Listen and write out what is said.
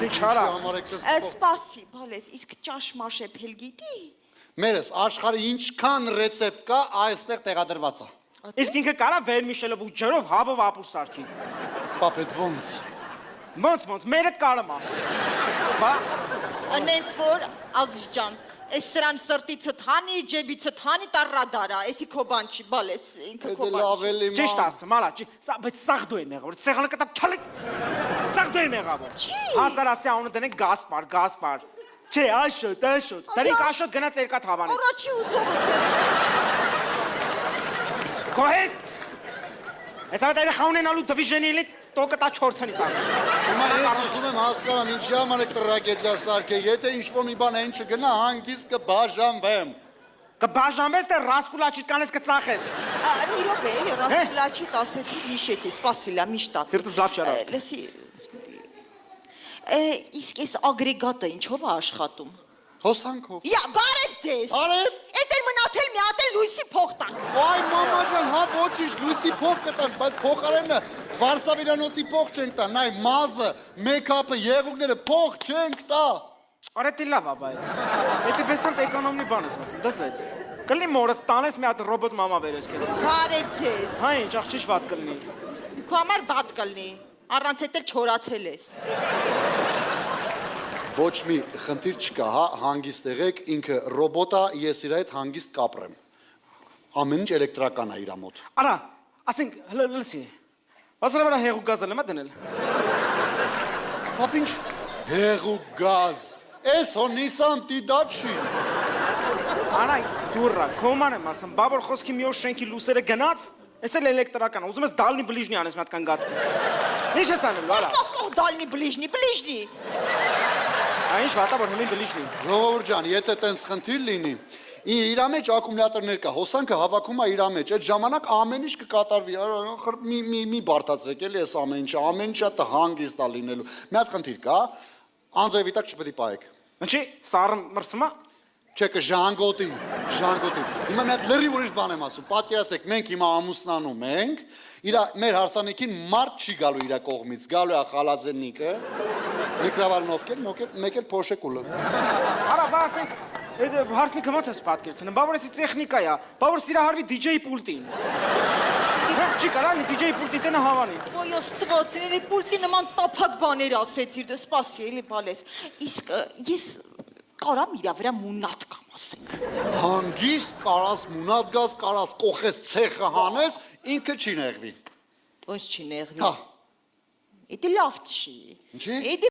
Ինչ արա։ Սպասի, բալես, իսկ ճաշ մաշեփել գիտի։ Մերս աշխարհի ինչքան ռեցեպտ կա, այստեղ տեղադրված է։ Իսկ ինքը կարա վերմիշելով ու ջրով հավով ապուր սարքի։ Պապետ ոնց։ Ոնց, մերդ կարում ա։ Բա, Անենց որ ազիզ ջան, այս սրան սրտի ցթանի, ջեբի ցթանի տարրադարա, էսի քո բան չի, բալես, ինքը քո բան չի։ ճիշտ ասում, արա, բայց սաղ դու եմ եղավ, որ սեղանը կտա քալի։ Սաղ դու եմ եղավ։ Չի։ Հազարասի անունը դնենք Գասպար։ Չէ, Աշոտ։ Դրանք Աշոտ գնաց երկաթ հավանից։ Առաջի ուզովս է։ Կոհես։ Այս այդ երեխա ունենալու դվիժենիլի տոկը տա 4-նից ա։ Հիմա ես ուզում եմ հասկանամ ինչի համար եք տրագեդիա սարքել, եթե ինչ-որ մի բան այն չգնա, հանգիստ կբաժանվեմ։ Կբաժանվես թե Ռասկուլաչիտ կանես կծախես։ Մի րոպե, Ռասկուլաչի տասեցի հիշեցի, սպասիլա միշտ։ Սիրտս լավ չարա։ Լսի, իսկ այս ագրեգատը ինչով է աշխատում։ Հոսանքով։ Յա, բարև ձեզ։ Բարև։ Էդ էր մնացել մի հատ էլ լույսի փող տանք։ Այ մամա ջան, հա ոչինչ, լույսի փող կտանք, բայց փոխարենը Վարսավիրանոցի փող չենք տա, նայ մազը, մեյքափը, եղուկները փող չենք տա։ Արա դի լավ ա բայց։ Եթե բեսանտ էկոնոմնի բան ես ասում, դզեց։ Կլինի մորդ տանես մի հատ ռոբոտ մամա բերես քեզ։ Բարև ձեզ։ Հա ինչ աղջիշ վատ կլինի։ Քո համար վատ կլինի։ Առանց էդ էլ չորացել ես։ Ոչ մի խնդիր չկա, հա, հանգիստ եղեք, ինքը ռոբոտ է, ես իր հետ հանգիստ կապրեմ։ Ամեն ինչ էլեկտրական է իր մոտ։ Արա, ասենք լսի։ Բասրա վրա հեղուկ գազը լեմա դնել։ Պապ ինչ հեղուկ գազ։ Էս հո Նիսան Տիդաչի։ Արա դուրա, կոման եմ ասում, բաբոր խոսքի մի օր շենքի լուսերը գնաց, էս էլ էլեկտրական, ուզում ես դալնի բլիժնի անես մի հատ կան գատ։ Ինչ ես անելու, արա։ Դալնի բլիժնի։ Այնիշ վատա որ հմին բլիժնի։ Ժողովուրդ ջան, եթե տենց խնդիր լինի, իր մեջ ակումուլյատորներ կա, հոսանքը հավաքում է իր մեջ, այդ ժամանակ ամեն ինչ կկատարվի, մի բարդացրեք էլի այս ամեն ինչը հանգիստ է լինելու։ Մի հատ խնդիր կա, անձրևի տակ չպետք է պահեք։ Ինչի, սառը մրսումա։ Չէ կժանգոտի։ Հիմա մի հատ լրիվ ուրիշ բան եմ ասում, պատկերացրեք, մենք հիմա ամուսնանում ենք, մեր հարսանիքին մարդ չի գալու իր կողմից, գալու է խալաձեննիկը, միկրավառնով մեկ էլ փոշեկուլը։ Արա, բա ասենք, հարսնիքը ոնց ես պատկերացնում, բա որ էսի տեխնիկա է, բա որ սիրահարվի DJ պուլտին։ Չի կարա DJ պուլտի տենը հավանի։ Ոյ աստված, էլի պուլտի նման տափակ բաներ ասեցիր, դու սպասի, էլի բալես։ Իսկ ես կարամ իրա վրա մունատ կամ ասենք։ Հանգիստ կարաս մունատ գազ, կարաս կողես ցեխը հանես, ինքը չի նեղվի։ Ոնց չի նեղվի։ Հա։ Էդի լավ չի։ Ինչի։